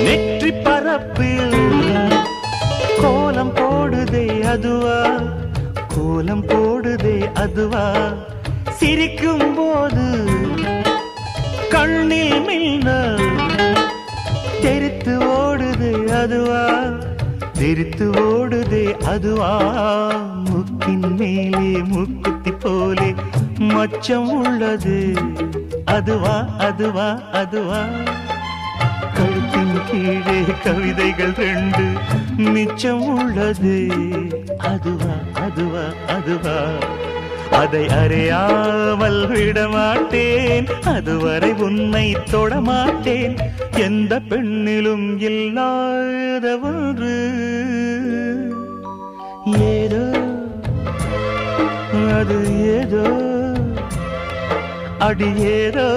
நெற்றி பரப்பில் கோலம் போடுதே அதுவா, கோலம் போடுதே அதுவா, சிரிக்கும் போது கண்ணில் மின்னல் தெரித்து ஓடுதே அதுவா, தெரித்து ஓடுதே அதுவா, முக்கின் மேலே முக்குத்தி போலே மச்சம் உள்ளது அதுவா, அதுவா, அதுவா, கழுத்தின் கீழே கவிதைகள் 2 மிச்சம் உள்ளது அதுவா, அதுவா, அதுவா, அதை அறியாமல் விடமாட்டேன், அதுவரை உன்னை தொடமாட்டேன், எந்த பெண்ணிலும் இல்லாத ஒன்று ஏதோ, அது ஏதோ, அடி ஏதோ.